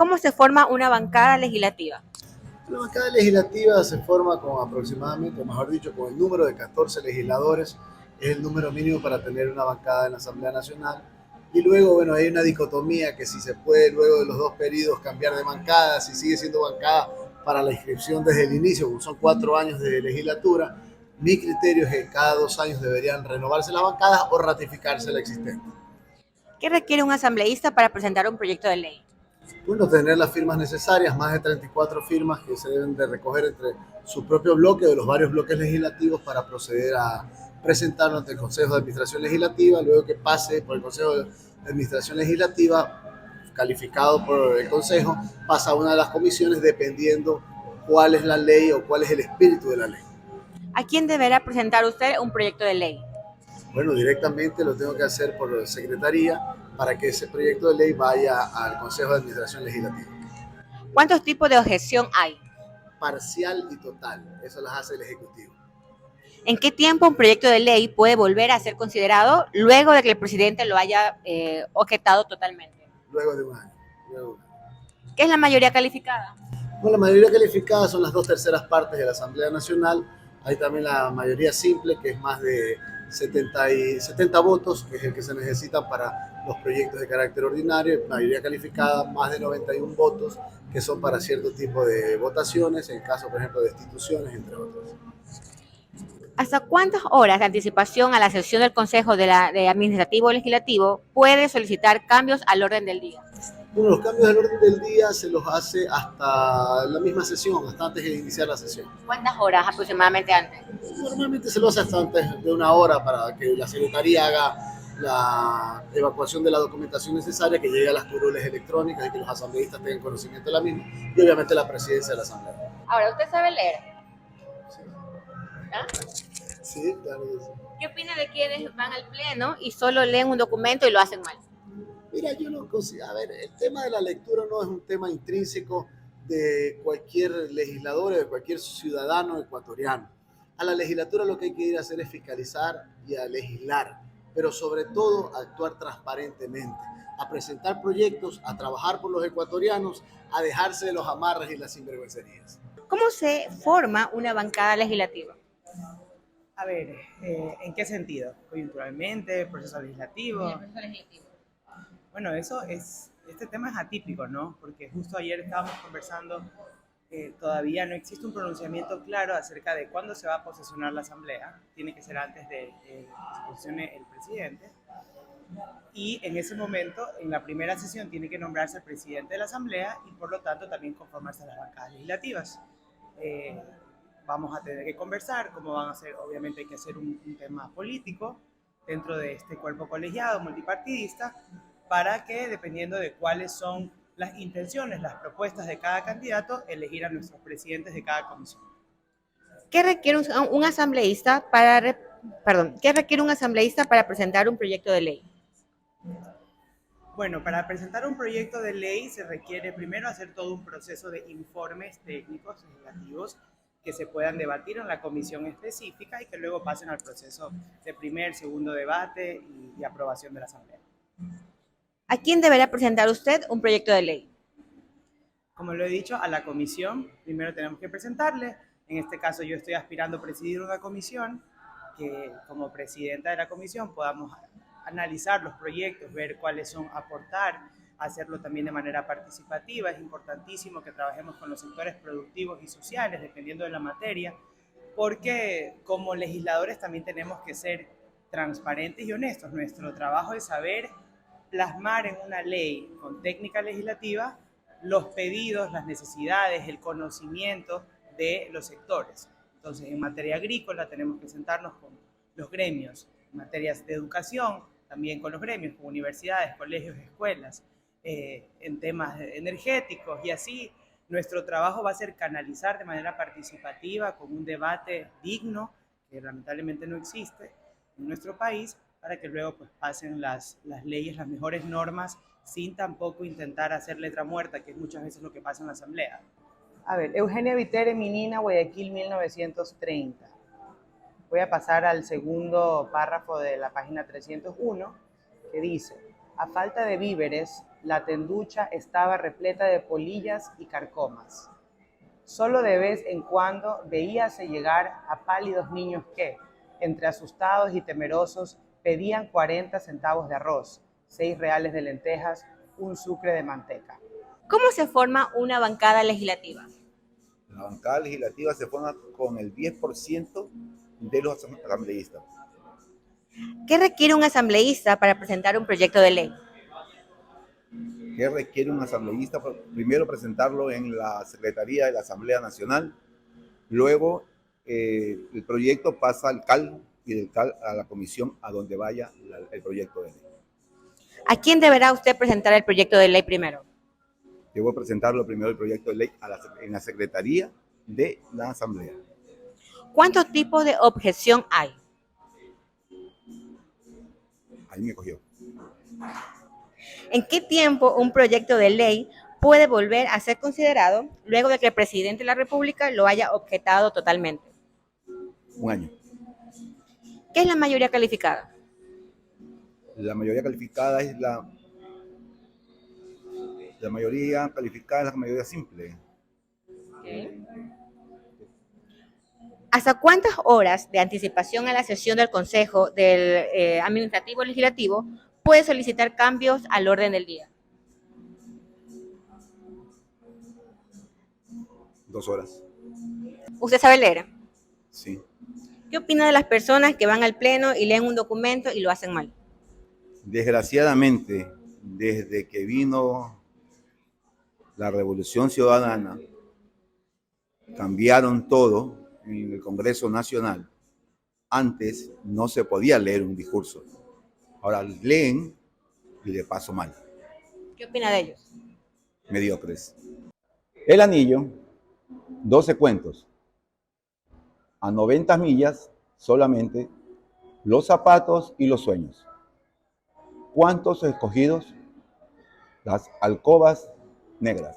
¿Cómo se forma una bancada legislativa? La bancada legislativa se forma con aproximadamente, o mejor dicho, con el número de 14 legisladores, es el número mínimo para tener una bancada en la Asamblea Nacional. Y luego, bueno, hay una dicotomía que si se puede luego de los dos periodos cambiar de bancada, si sigue siendo bancada para la inscripción desde el inicio, como son 4 años de legislatura, mi criterio es que cada 2 años deberían renovarse las bancadas o ratificarse la existente. ¿Qué requiere un asambleísta para presentar un proyecto de ley? Bueno, tener las firmas necesarias, más de 34 firmas que se deben de recoger entre su propio bloque o de los varios bloques legislativos para proceder a presentarlo ante el Consejo de Administración Legislativa, luego que pase por el Consejo de Administración Legislativa, calificado por el Consejo, pasa a una de las comisiones dependiendo cuál es la ley o cuál es el espíritu de la ley. ¿A quién deberá presentar usted un proyecto de ley? Bueno, directamente lo tengo que hacer por secretaría para que ese proyecto de ley vaya al Consejo de Administración Legislativa. ¿Cuántos tipos de objeción hay? Parcial y total, eso las hace el Ejecutivo. ¿En qué tiempo un proyecto de ley puede volver a ser considerado luego de que el presidente lo haya objetado totalmente? Luego de un año. Luego de un año. ¿Qué es la mayoría calificada? Bueno, la mayoría calificada son las 2/3 de la Asamblea Nacional. Hay también la mayoría simple, que es más de 70 votos, que es el que se necesita para los proyectos de carácter ordinario. Mayoría calificada, más de 91 votos, que son para cierto tipo de votaciones, en caso, por ejemplo, de destituciones, entre otros. ¿Hasta cuántas horas de anticipación a la sesión del Consejo de Administrativo o Legislativo puede solicitar cambios al orden del día? Bueno, los cambios del orden del día se los hace hasta la misma sesión, hasta antes de iniciar la sesión. ¿Cuántas horas aproximadamente antes? Normalmente se lo hace hasta antes de una hora para que la Secretaría haga la evacuación de la documentación necesaria, que llegue a las curules electrónicas y que los asambleístas tengan conocimiento de la misma, y obviamente la presidencia de la Asamblea. Ahora, ¿usted sabe leer? Sí, ¿Ah? sí, claro que sí. ¿Qué opina de quienes van al pleno y solo leen un documento y lo hacen mal? Mira, yo no considero, a ver, el tema de la lectura no es un tema intrínseco de cualquier legislador o de cualquier ciudadano ecuatoriano. A la legislatura lo que hay que ir a hacer es fiscalizar y a legislar, pero sobre todo a actuar transparentemente, a presentar proyectos, a trabajar por los ecuatorianos, a dejarse de los amarres y las sinvergüencerías. ¿Cómo se forma una bancada legislativa? A ver, ¿en qué sentido? ¿Coyunturalmente? ¿Proceso legislativo? En el proceso legislativo. Bueno, este tema es atípico, ¿no? Porque justo ayer estábamos conversando, todavía no existe un pronunciamiento claro acerca de cuándo se va a posesionar la Asamblea. Tiene que ser antes de que se posesione el presidente. Y en ese momento, en la primera sesión, tiene que nombrarse el presidente de la Asamblea y por lo tanto también conformarse las bancadas legislativas. Vamos a tener que conversar cómo van a ser, obviamente hay que hacer un tema político dentro de este cuerpo colegiado multipartidista para que, dependiendo de cuáles son las intenciones, las propuestas de cada candidato, elegir a nuestros presidentes de cada comisión. ¿Qué requiere un asambleísta ¿qué requiere un asambleísta para presentar un proyecto de ley? Bueno, para presentar un proyecto de ley se requiere primero hacer todo un proceso de informes técnicos legislativos que se puedan debatir en la comisión específica y que luego pasen al proceso de primer, segundo debate y aprobación de la Asamblea. ¿A quién deberá presentar usted un proyecto de ley? Como lo he dicho, a la comisión primero tenemos que presentarle. En este caso yo estoy aspirando a presidir una comisión que como presidenta de la comisión podamos analizar los proyectos, ver cuáles son, aportar, hacerlo también de manera participativa. Es importantísimo que trabajemos con los sectores productivos y sociales, dependiendo de la materia, porque como legisladores también tenemos que ser transparentes y honestos. Nuestro trabajo es saber plasmar en una ley con técnica legislativa los pedidos, las necesidades, el conocimiento de los sectores. Entonces, en materia agrícola tenemos que sentarnos con los gremios, en materias de educación, también con los gremios, con universidades, colegios, escuelas, en temas energéticos y así nuestro trabajo va a ser canalizar de manera participativa con un debate digno, que lamentablemente no existe en nuestro país, para que luego pues, pasen las leyes, las mejores normas, sin tampoco intentar hacer letra muerta, que es muchas veces lo que pasa en la Asamblea. A ver, Eugenia Vitere, Minina, Guayaquil, 1930. Voy a pasar al segundo párrafo de la página 301, que dice: a falta de víveres, la tenducha estaba repleta de polillas y carcomas. Solo de vez en cuando veíase llegar a pálidos niños que, entre asustados y temerosos, pedían 40 centavos de arroz, 6 reales de lentejas, un sucre de manteca. ¿Cómo se forma una bancada legislativa? La bancada legislativa se forma con el 10% de los asambleístas. ¿Qué requiere un asambleísta para presentar un proyecto de ley? ¿Qué requiere un asambleísta? Primero presentarlo en la Secretaría de la Asamblea Nacional, luego el proyecto pasa al CAL y del CAL a la comisión a donde vaya el proyecto de ley. ¿A quién deberá usted presentar el proyecto de ley primero? Debo presentarlo primero el proyecto de ley en la Secretaría de la Asamblea. ¿Cuántos tipos de objeción hay? Ahí me cogió. ¿En qué tiempo un proyecto de ley puede volver a ser considerado luego de que el presidente de la República lo haya objetado totalmente? Un año. ¿Qué es la mayoría calificada? La mayoría calificada es la mayoría calificada es la mayoría simple. ¿Hasta cuántas horas de anticipación a la sesión del Consejo del Administrativo Legislativo puede solicitar cambios al orden del día? 2 horas. ¿Usted sabe leer? Sí. ¿Qué opina de las personas que van al pleno y leen un documento y lo hacen mal? Desgraciadamente, desde que vino la Revolución Ciudadana, cambiaron todo en el Congreso Nacional. Antes no se podía leer un discurso. Ahora leen y de paso mal. ¿Qué opina de ellos? Mediocres. El anillo, 12 cuentos. A 90 millas solamente los zapatos y los sueños. ¿Cuántos escogidos? Las alcobas negras.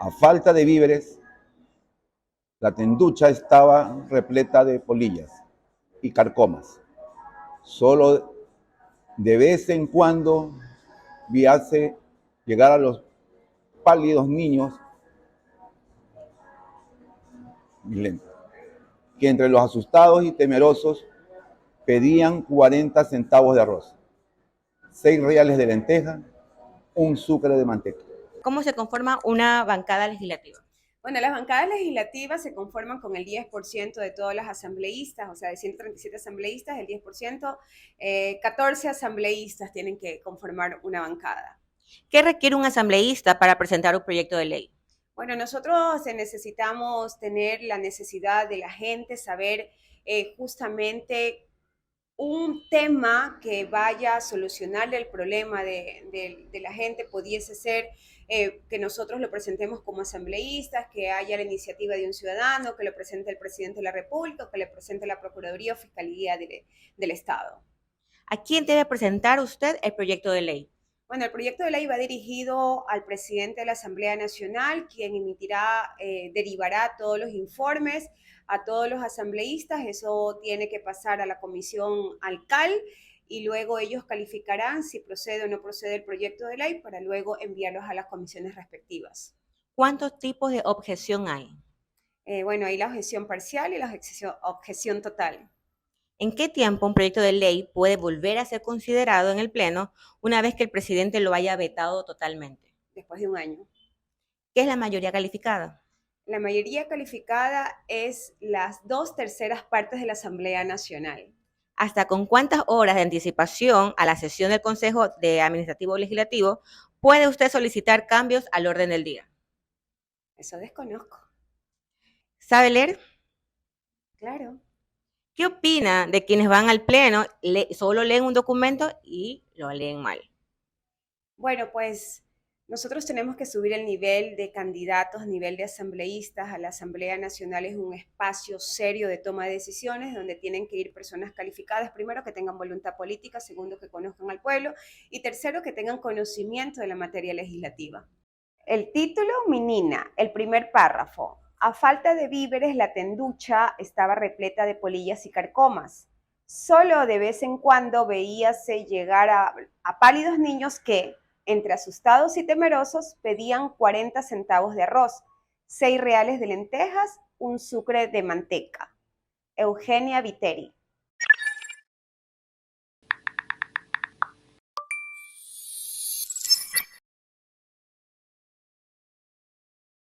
A falta de víveres, la tenducha estaba repleta de polillas y carcomas. Solo de vez en cuando viase llegar a los pálidos niños que entre los asustados y temerosos pedían 40 centavos de arroz, 6 reales de lenteja, un sucre de manteca. ¿Cómo se conforma una bancada legislativa? Bueno, las bancadas legislativas se conforman con el 10% de todos los asambleístas, o sea, de 137 asambleístas, el 10%, 14 asambleístas tienen que conformar una bancada. ¿Qué requiere un asambleísta para presentar un proyecto de ley? Bueno, nosotros necesitamos tener la necesidad de la gente, saber justamente un tema que vaya a solucionarle el problema de la gente. Pudiese ser que nosotros lo presentemos como asambleístas, que haya la iniciativa de un ciudadano, que lo presente el presidente de la República, o que le presente la Procuraduría o Fiscalía del Estado. ¿A quién debe presentar usted el proyecto de ley? Bueno, el proyecto de ley va dirigido al presidente de la Asamblea Nacional, quien emitirá, derivará todos los informes a todos los asambleístas. Eso tiene que pasar a la comisión al CAL y luego ellos calificarán si procede o no procede el proyecto de ley para luego enviarlos a las comisiones respectivas. ¿Cuántos tipos de objeción hay? Bueno, hay la objeción parcial y la objeción total. ¿En qué tiempo un proyecto de ley puede volver a ser considerado en el Pleno una vez que el presidente lo haya vetado totalmente? Después de un año. ¿Qué es la mayoría calificada? La mayoría calificada es las 2/3 partes de la Asamblea Nacional. ¿Hasta con cuántas horas de anticipación a la sesión del Consejo de Administrativo Legislativo puede usted solicitar cambios al orden del día? Eso desconozco. ¿Sabe leer? Claro. ¿Qué opina de quienes van al Pleno, solo leen un documento y lo leen mal? Bueno, pues nosotros tenemos que subir el nivel de candidatos, nivel de asambleístas. A la Asamblea Nacional es un espacio serio de toma de decisiones donde tienen que ir personas calificadas, primero que tengan voluntad política, segundo que conozcan al pueblo y tercero que tengan conocimiento de la materia legislativa. El título, Minina, el primer párrafo. A falta de víveres, la tenducha estaba repleta de polillas y carcomas. Solo de vez en cuando veíase llegar a pálidos niños que, entre asustados y temerosos, pedían 40 centavos de arroz, 6 reales de lentejas, un sucre de manteca. Eugenia Viteri.